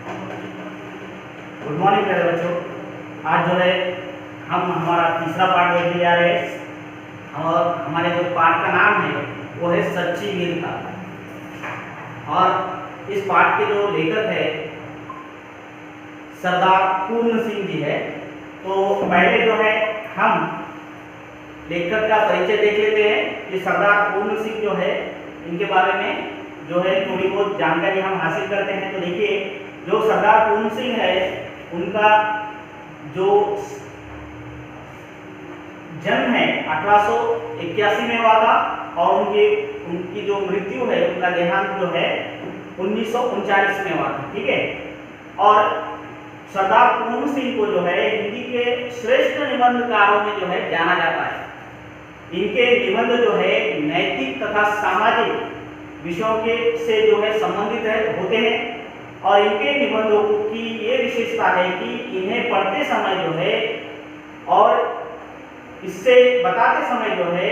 Good morning प्यारे बच्चों। आज जो है हम हमारा तीसरा पाठ देखने जा रहे हैं और हमारे जो पाठ का नाम है वो है सच्ची वीरता। और इस पाठ के जो लेखक है सरदार पूर्ण सिंह जी है। तो पहले जो है हम लेखक का परिचय देख लेते हैं कि सरदार पूर्ण सिंह जो है इनके बारे में जो है थोड़ी बहुत जानकारी हम हासिल करते हैं। तो देखिए, जो सरदार पूर्ण सिंह है उनका जो जन्म है 1881 में हुआ था और उनकी जो मृत्यु है, उनका देहांत जो है 1939 में हुआ था। ठीक है। और सरदार पूर्ण सिंह को जो है हिंदी के श्रेष्ठ निबंधकारों में जो है जाना जाता है। इनके निबंध जो है नैतिक तथा सामाजिक विषयों के से जो है संबंधित होते हैं और इनके निबंधों की ये विशेषता है कि इन्हें पढ़ते समय जो है और इससे बताते समय जो है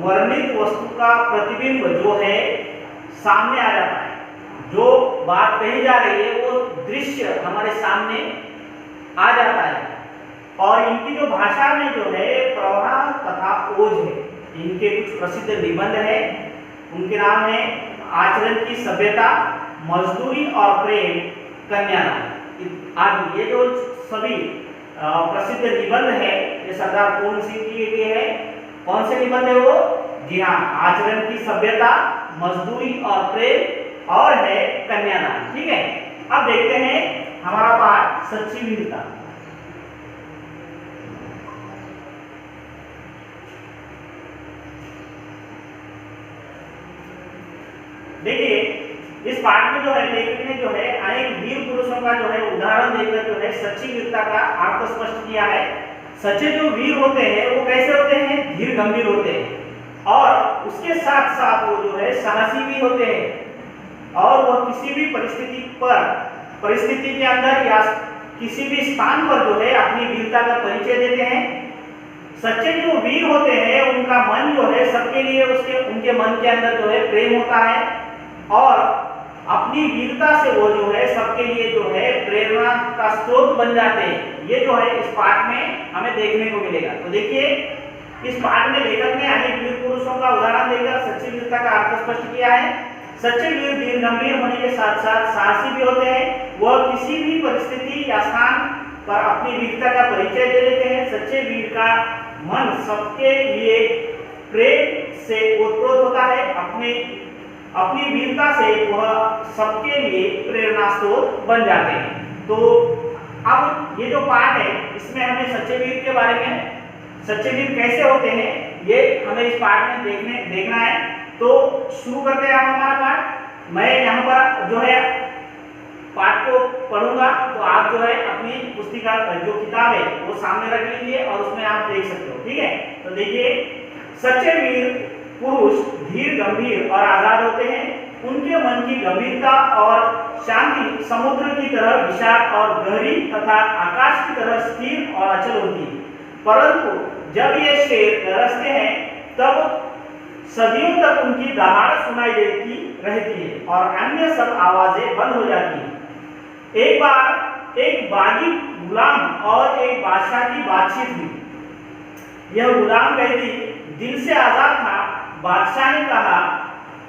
वर्णित वस्तु का प्रतिबिंब जो है सामने आ जाता है। जो बात कही जा रही है वो दृश्य हमारे सामने आ जाता है। और इनकी जो भाषा में जो है प्रवाह तथा ओज है। इनके कुछ प्रसिद्ध निबंध है, उनके नाम है आचरण की सभ्यता, मजदूरी और प्रेम, कन्यादान आदि। ये जो सभी प्रसिद्ध निबंध है ये सरदार पूर्ण सिंह जी के है। कौन से निबंध है वो? जी हाँ, आचरण की सभ्यता, मजदूरी और प्रेम और है कन्यादान। ठीक है। अब देखते हैं हमारा पाठ सच्ची वीरता। देखिए, इस पाठ में जो है लेखक ने जो है अनेक वीर पुरुषों का जो है उदाहरण देकर जो है सच्ची वीरता का अर्थ स्पष्ट किया है। सच्चे जो वीर होते हैं वो कैसे होते हैं? धीर गंभीर होते हैं और उसके साथ साथ वो जो है साहसी भी होते हैं और वो किसी भी परिस्थिति के अंदर या किसी भी स्थान पर जो है अपनी वीरता का परिचय देते हैं। सच्चे जो वीर होते हैं उनका मन जो है सबके लिए उनके मन के अंदर जो है प्रेम होता है और अपनी वीरता से वो जो है सबके लिए जो है प्रेरणा का स्रोत बन जाते हैं। ये जो है इस पाठ में हमें देखने को मिलेगा। तो देखिए, इस पाठ में लेखक ने अनेक वीर पुरुषों का उदाहरण देकर सच्ची वीरता का अर्थ स्पष्ट किया है। सच्चे वीर धीर गंभीर होने के साथ साथ साहसी भी होते हैं। वह किसी भी परिस्थिति या स्थान पर अपनी वीरता का परिचय दे देते हैं। सच्चे वीर का मन सबके लिए प्रेम से ओतप्रोत होता है। अपनी वीरता से वह सबके लिए प्रेरणा स्रोत बन जाते हैं। तो अब ये जो पाठ है इसमें हमें सच्चे वीर के बारे में, सच्चे वीर कैसे होते हैं, ये हमें इस पाठ में देखना है। तो शुरू करते हैं हम हमारा पाठ। मैं यहाँ पर जो है पाठ को पढ़ूंगा तो आप जो है अपनी पुस्तिका जो किताब है वो सामने रख लीजिए और उसमें आप देख सकते हो। ठीक है। तो देखिए, सच्चे वीर पुरुष धीर गंभीर और आजाद होते हैं। उनके मन की गंभीरता और शांति समुद्र की तरह विशाल और गहरी तथा आकाश की तरह स्थिर और अचल होती है। परंतु जब ये शेर गरजते हैं तब सदियों तक उनकी दहाड़ सुनाई देती रहती है और अन्य सब आवाजें बंद हो जाती हैं। एक बार एक बागी गुलाम और एक बादशाह की बातचीत हुई। यह गुलाम कैदी दिल से आजाद था। बादशाह ने कहा,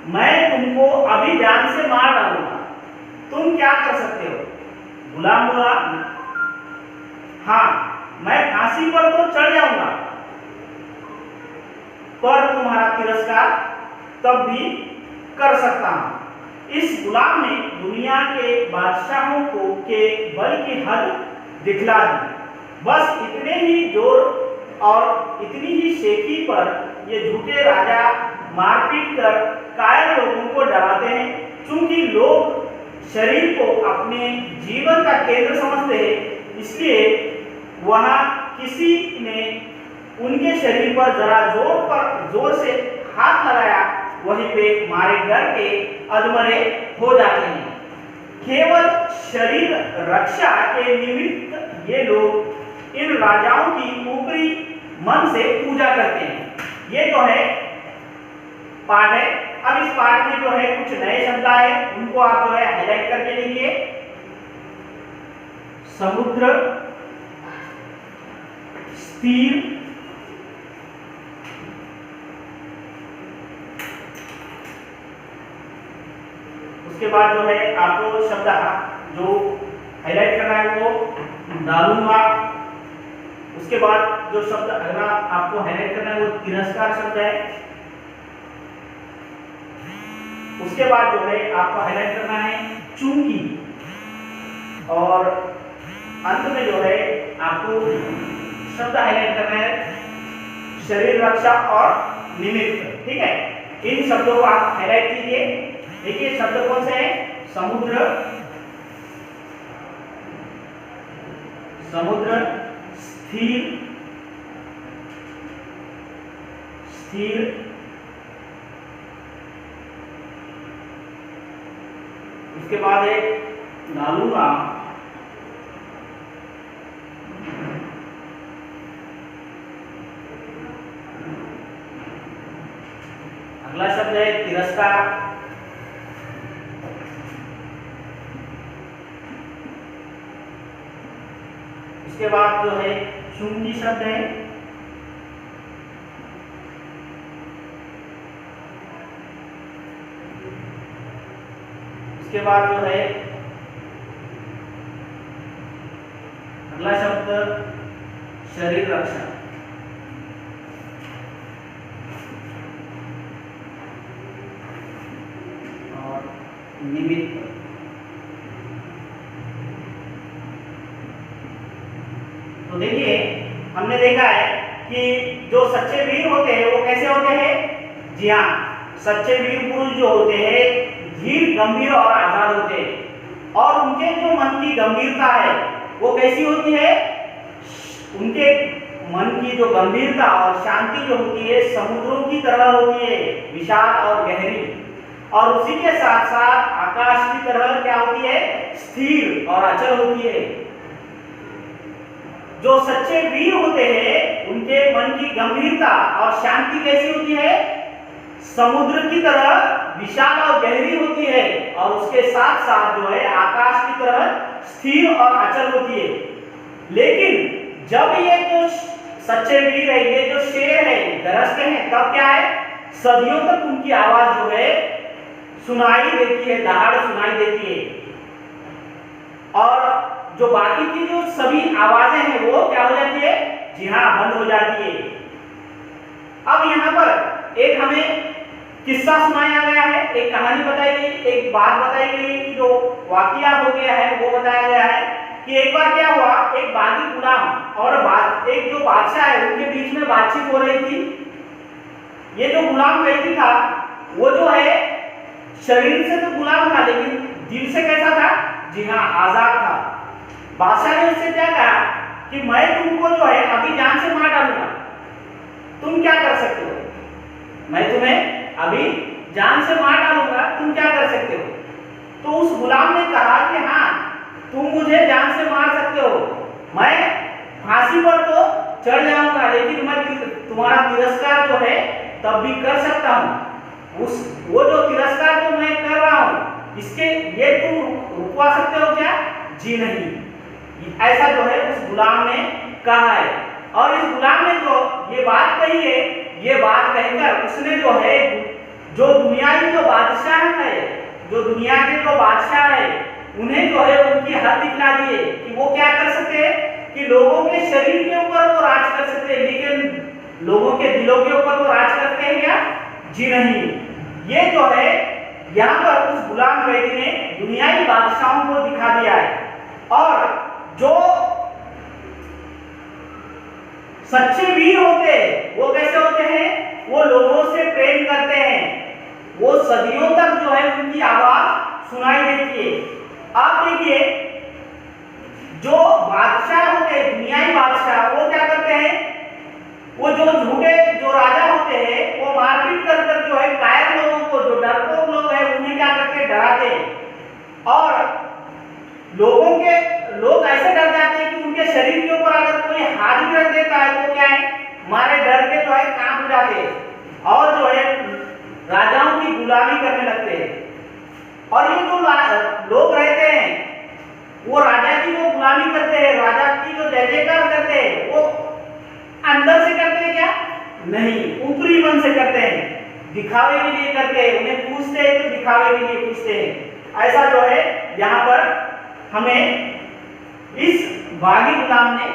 मैं तुमको अभी जान से मार डालूंगा, तुम क्या कर सकते हो? गुलाम बोला, हाँ, मैं फांसी पर तो चढ़ जाऊंगा पर तुम्हारा तिरस्कार तब भी कर सकता हूं। इस गुलाम ने दुनिया के बादशाहों को के बल की हद दिखला दी। बस इतने ही जोर और इतनी ही शेखी पर ये झूठे राजा मारपीट कर कायर लोगों को डराते हैं। क्योंकि लोग शरीर को अपने जीवन का केंद्र समझते हैं, इसलिए वहां किसी ने उनके शरीर पर जरा जोर से हाथ लगाया, वहीं पे मारे डर के अधमरे हो जाते हैं। केवल शरीर रक्षा के निमित्त ये लोग इन राजाओं की ऊपरी मन से पूजा करते हैं। ये जो है पाठ है। अब इस पाठ में जो है कुछ नए शब्द आए, उनको आप जो है हाईलाइट करके लिखिए। समुद्र स्थिर उसके बाद जो है आपको शब्द जो हाईलाइट करना है वो डालूंगा। उसके बाद जो शब्द अगला आपको हाईलाइट करना है वो तिरस्कार शब्द है। उसके बाद जो है आपको हाईलाइट करना है चूंकि, और अंत में जो है आपको शब्द हाईलाइट करना है शरीर रक्षा और निमित्त। ठीक है, इन शब्दों को आप हाईलाइट कीजिए। देखिए शब्द कौन से हैं? समुद्र, समुद्र स्थिर, स्थिर, उसके बाद है डालूंगा, अगला शब्द है तिरस्कार, उसके बाद जो है चूंकि शब्द है, उसके बाद जो है अगला शब्द शरीर रक्षा, और निमित्त। तो देखिए हमने देखा है कि जो सच्चे वीर होते हैं वो कैसे होते हैं? जी हाँ, सच्चे वीर पुरुष जो होते हैं धीर, गंभीर और आजाद होते हैं। और उनके जो मन की गंभीरता है वो कैसी होती है? उनके मन की जो गंभीरता और शांति जो होती है समुद्रों की तरह होती है, विशाल और गहरी। और उसी के साथ साथ आकाश की तरह क्या होती है? स्थिर और अचल होती है। जो सच्चे वीर होते हैं उनके मन की गंभीरता और शांति कैसी होती है? समुद्र की तरह विशाल और गहरी होती है, और उसके साथ साथ जो है आकाश की तरह स्थिर और अचल होती है। लेकिन जब ये जो सच्चे वीर है, ये जो शेर है, गरजते हैं, तब क्या है? सदियों तक उनकी आवाज जो है सुनाई देती है, दहाड़ सुनाई देती है। और जो बाकी की जो सभी आवाजें हैं वो क्या हो जाती है? जी हाँ, बंद हो जाती है। अब यहाँ पर एक हमें किस्सा सुनाया गया है, एक कहानी बताई गई, एक बात बताई गई कि जो वाकया हो गया है वो बताया गया है कि एक बार क्या हुआ, एक बागी गुलाम और एक जो बादशाह है उनके बीच में बातचीत हो रही थी। ये जो गुलाम कैदी था वो जो है शरीर से तो गुलाम था लेकिन दिल से कैसा था? जी हाँ, आजाद था। बादशाह ने उससे क्या कहा कि मैं तुमको जो है अभी जान से मार डालूंगा, तुम क्या कर सकते हो? मैं तुम्हें अभी जान से मार डालूंगा, तुम क्या कर सकते हो? तो उस गुलाम ने कहा कि हाँ, तुम मुझे जान से मार सकते हो, मैं फांसी पर तो चढ़ जाऊंगा, लेकिन मैं तुम्हारा तिरस्कार जो है तब भी कर सकता हूँ। वो जो तिरस्कार जो मैं कर रहा हूँ इसके ये तुम रुकवा सकते हो क्या? जी नहीं। ऐसा जो है उस गुलाम ने कहा है। और इस गुलाम ने जो ये बात कही है, ये बात कहकर उसने जो है जो दुनिया की जो बादशाह है, जो दुनिया के जो बादशाह है, उन्हें जो है उनकी हद दिखला दिए कि वो क्या कर सकते हैं कि लोगों के शरीर के ऊपर वो राज कर सकते हैं, लेकिन लोगों के दिलों के ऊपर वो राज करते हैं क्या? जी नहीं। ये जो है यहाँ पर उस गुलाम कैदी ने दुनियाई बादशाहों को दिखा दिया है। और जो सच्चे वीर होते हैं वो कैसे होते हैं? वो लोगों से प्रेम करते हैं, वो सदियों तक जो है उनकी आवाज सुनाई देती है। आप देखिए जो बादशाह होते हैं, दुनियाई बादशाह, वो क्या करते हैं? वो जो झूठे जो राजा होते हैं वो मारपीट कर कर जो है कायर लोगों को, जो डरपोक लोग हैं, उन्हें क्या करते हैं? डराते हैं। और लोग ऐसे डर जाते हैं कि उनके शरीर के ऊपर अगर कोई हाथ भी रख देता है तो क्या है? मारे डर के जो है कांप जाते हैं और जो है राजाओं की गुलामी करने लगते हैं। और ये जो लोग रहते हैं वो राजा की जो गुलामी करते हैं, राजा की जो जय जयकार करते हैं, वो अंदर से करते हैं क्या? नहीं, ऊपरी मन से करते हैं, दिखावे के लिए करते हैं। उन्हें पूछते हैं तो दिखावे के लिए पूछते हैं। ऐसा जो है यहाँ पर हमें इस बागी गुलाम ने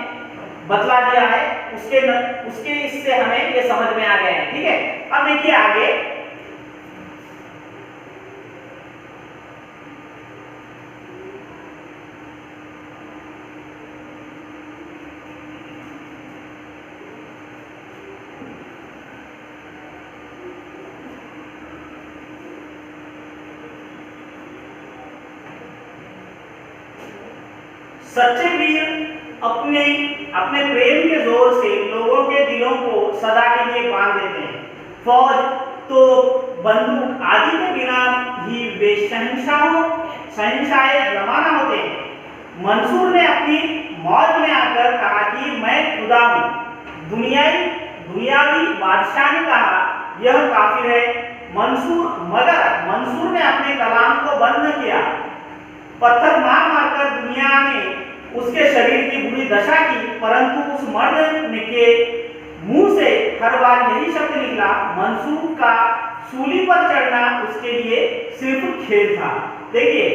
बतला दिया है, उसके इससे हमें ये समझ में आ गया है। ठीक है, अब देखिए आगे सच्चे वीर अपने प्रेम के जोर से लोगों के दिलों को सदा के लिए बांध देते हैं। फौज तो बंदूक आदि के बिना ही वे शहंशाह जमाना होते हैं। मंसूर ने अपनी मौज में आकर कहा कि मैं खुदा हूँ। दुनियावी बादशाह ने कहा यह काफिर है। मगर मंसूर ने अपने कलाम को बंद न किया। पत्थर मार मारकर दुनिया ने उसके शरीर की बुरी दशा की, परंतु उस मर्द के मुंह से हर बार यही शब्द निकला, मंसूर का सूली पर चढ़ना उसके लिए सिर्फ खेल था। देखिए,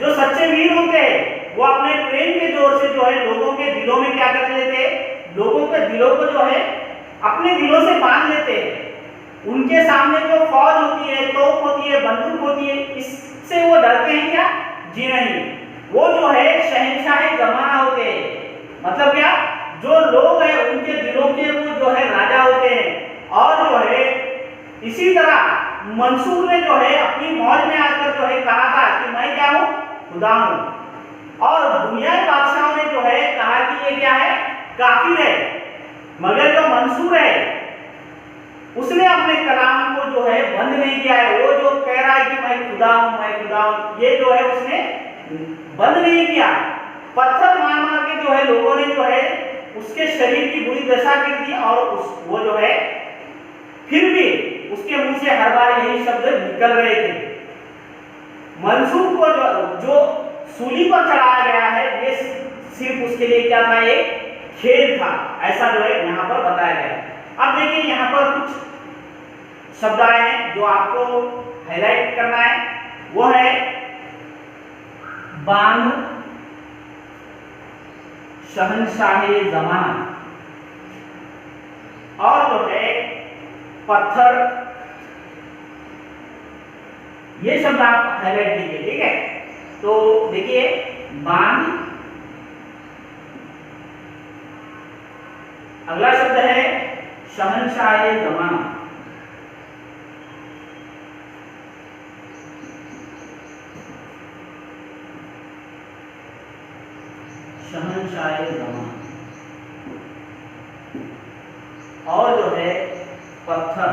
जो सच्चे वीर होते हैं वो अपने प्रेम के जोर से जो है लोगों के दिलों में क्या कर लेते हैं, लोगों के दिलों को जो है अपने दिलों से बांध लेते हैं। उनके सामने जो फौज होती है, तोप होती है, बंदूक होती है, इससे वो डरते हैं क्या? जी नहीं, वो जो है शहंशाह जमाना होते हैं। मतलब क्या? जो लोग हैं उनके दिलों के वो जो है राजा होते हैं। और जो है इसी तरह मंसूर ने जो है अपनी मौज में आकर जो है कहा था कि मैं क्या हूँ? खुदा हूँ। और दुनिया के बादशाहों ने जो है कहा कि ये क्या है? काफिर है। मगर जो मंसूर है उसने अपने कलाम को जो है बंद नहीं किया है। वो जो कह रहा है कि मैं खुदा हूँ, मैं खुदा हूँ, ये जो है उसने बंद नहीं किया। पत्थर मार मार के जो है लोगों ने जो है उसके शरीर की बुरी दशा कर दी, और वो जो है फिर भी उसके मुंह से हर बार यही शब्द निकल रहे थे। मंसूर को जो सूली पर चढ़ाया गया है, ये सिर्फ उसके लिए क्या था? एक खेल था। ऐसा जो है यहाँ पर बताया गया। अब देखिए यहाँ पर कुछ शब्द आए हैं जो आपको हाईलाइट करना है। वो है बांध, शहंशाह जमाना, और जो है पत्थर। ये शब्द आप हाईलाइट कीजिए। ठीक है, तो देखिए बांध, अगला शब्द है शहंशाह जमाना। शहंशाह जमाना, और जो है पत्थर।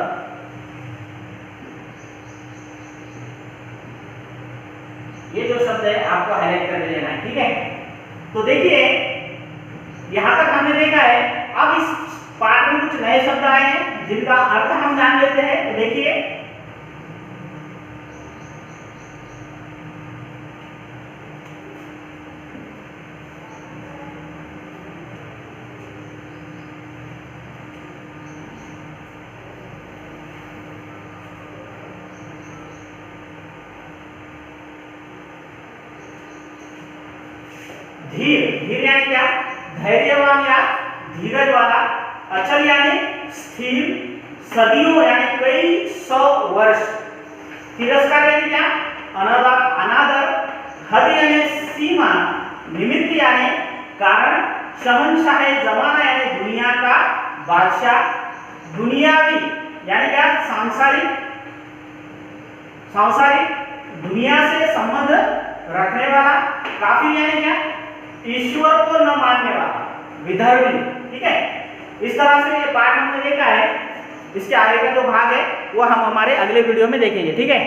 ये जो शब्द है आपको हाईलाइट कर लेना है। ठीक है, तो देखिए यहां तक हमने देखा है। अब इस पाठ में कुछ नए शब्द आए हैं जिनका अर्थ हम जान लेते हैं। तो देखिए धीर यानी क्या? धैर्यवान या धीरज वाला। अचल यानी स्थिर। सदियों यानी कई 100 वर्ष। तिरस्कार यानी क्या? अनादर। हद यानी सीमा। निमित्त यानी कारण। शहंशाह जमाना यानी दुनिया का बादशाह। दुनियावी यानी क्या? सांसारिक दुनिया से संबंध रखने वाला। काफिर यानी क्या? ईश्वर को न मानने वाला, विधर्मी। ठीक है, इस तरह से ये पाठ हमने देखा है। इसके आगे का जो भाग है वो हम हमारे अगले वीडियो में देखेंगे। ठीक है।